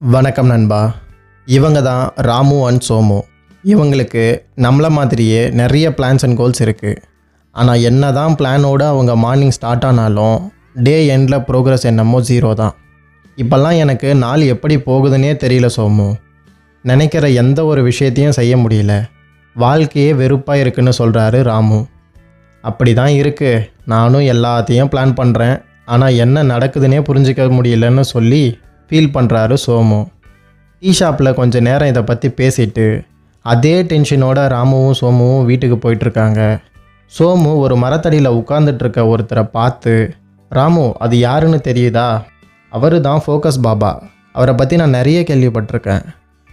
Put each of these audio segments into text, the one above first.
வணக்கம் நண்பா. இவங்க தான் ராமு அண்ட் சோமு. இவங்களுக்கு நம்மள மாதிரியே நிறைய பிளான்ஸ் அண்ட் கோல்ஸ் இருக்குது. ஆனால் என்ன தான் பிளானோடு அவங்க மார்னிங் ஸ்டார்ட் ஆனாலும் டே எண்டில் ப்ரோக்ரஸ் என்னமோ ஜீரோ தான். இப்போல்லாம் எனக்கு நாள் எப்படி போகுதுன்னே தெரியல சோமு. நினைக்கிற எந்த ஒரு விஷயத்தையும் செய்ய முடியல. வாழ்க்கையே வெறுப்பாக இருக்குன்னு சொல்கிறாரு ராமு. அப்படி தான் இருக்குது. நானும் எல்லாத்தையும் பிளான் பண்ணுறேன், ஆனால் என்ன நடக்குதுன்னே புரிஞ்சிக்க முடியலன்னு சொல்லி ஃபீல் பண்ணுறாரு சோமு. டீ ஷாப்பில் கொஞ்சம் நேரம் இதை பற்றி பேசிட்டு அதே டென்ஷனோட ராமுவும் சோமுவும் வீட்டுக்கு போயிட்டுருக்காங்க. சோமு ஒரு மரத்தடியில் உட்காந்துட்ருக்க ஒருத்தரை பார்த்து, ராமு அது யாருன்னு தெரியுதா? அவர் தான் ஃபோக்கஸ் பாபா. அவரை பற்றி நான் நிறைய கேள்விப்பட்டிருக்கேன்.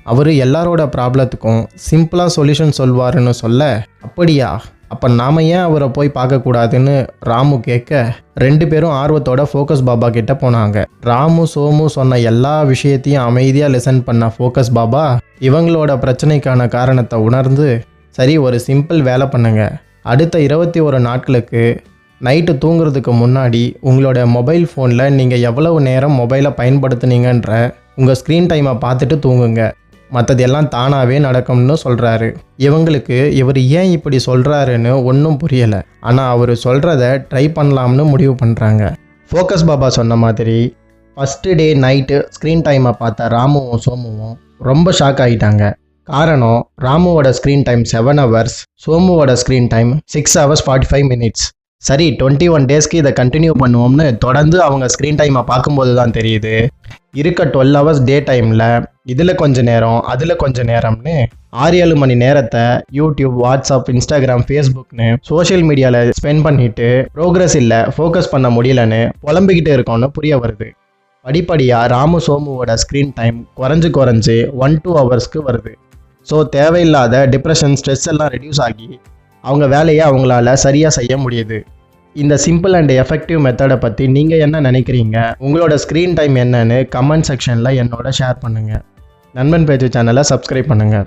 அவர் எல்லாரோட ப்ராப்ளத்துக்கும் சிம்பிளாக சொல்யூஷன் சொல்வாருன்னு சொல்ல, அப்படியா, அப்போ நாம் ஏன் அவரை போய் பார்க்கக்கூடாதுன்னு ராமு கேட்க, ரெண்டு பேரும் ஆர்வத்தோட ஃபோக்கஸ் பாபா கிட்ட போனாங்க. ராமு சோமு சொன்ன எல்லா விஷயத்தையும் அமைதியாக லிசன் பண்ண ஃபோக்கஸ் பாபா இவங்களோட பிரச்சனைக்கான காரணத்தை உணர்ந்து, சரி ஒரு சிம்பிள் வேலை பண்ணுங்க. அடுத்த 21 நாட்களுக்கு நைட்டு தூங்குறதுக்கு முன்னாடி உங்களோட மொபைல் ஃபோனில் நீங்கள் எவ்வளவு நேரம் மொபைலை பயன்படுத்துனீங்கன்ற உங்கள் ஸ்க்ரீன் டைமை பார்த்துட்டு தூங்குங்க. மற்றது எல்லாம் தானாகவே நடக்கும்னு சொல்கிறாரு. இவங்களுக்கு இவர் ஏன் இப்படி சொல்கிறாருன்னு ஒன்றும் புரியலை. ஆனால் அவர் சொல்கிறத ட்ரை பண்ணலாம்னு முடிவு பண்ணுறாங்க. ஃபோக்கஸ் பாபா சொன்ன மாதிரி ஃபஸ்ட்டு டே நைட்டு ஸ்க்ரீன் டைமை பார்த்த ராமுவும் சோமுவும் ரொம்ப ஷாக் ஆகிட்டாங்க. காரணம், ராமுவோட ஸ்க்ரீன் டைம் 7 hours, சோமுவோட ஸ்க்ரீன் டைம் 6 hours 45 minutes. சரி 21 daysக்கு இதை கண்டினியூ பண்ணுவோம்னு தொடர்ந்து அவங்க ஸ்க்ரீன் டைமை பார்க்கும்போது தான் தெரியுது, இருக்க 12 hours டே டைமில் இதில் கொஞ்சம் நேரம் அதில் கொஞ்சம் நேரம்னு 6-7 மணி நேரத்தை யூடியூப், வாட்ஸ்அப், இன்ஸ்டாகிராம், ஃபேஸ்புக்னு சோஷியல் மீடியாவில் ஸ்பெண்ட் பண்ணிவிட்டு ப்ரோக்ரஸ் இல்லை, ஃபோக்கஸ் பண்ண முடியலன்னு புலம்பிக்கிட்டு இருக்கோன்னு புரிய வருது. படிப்படியாக ராமு சோமுவோட ஸ்க்ரீன் டைம் குறைஞ்சு 1-2 ஹவர்ஸ்க்கு வருது. ஸோ தேவையில்லாத டிப்ரெஷன், ஸ்ட்ரெஸ் எல்லாம் ரெடியூஸ் ஆகி அவங்க வேலையை அவங்களால சரியாக செய்ய முடியுது. இந்த சிம்பிள் அண்ட் எஃபெக்டிவ் மெத்தடை பற்றி நீங்கள் என்ன நினைக்கிறீங்க? உங்களோட ஸ்க்ரீன் டைம் என்னன்னு கமெண்ட் செக்ஷனில் என்னோட ஷேர் பண்ணுங்கள். நண்பன் பேச்சு சேனலை சப்ஸ்கிரைப் பண்ணுங்கள்.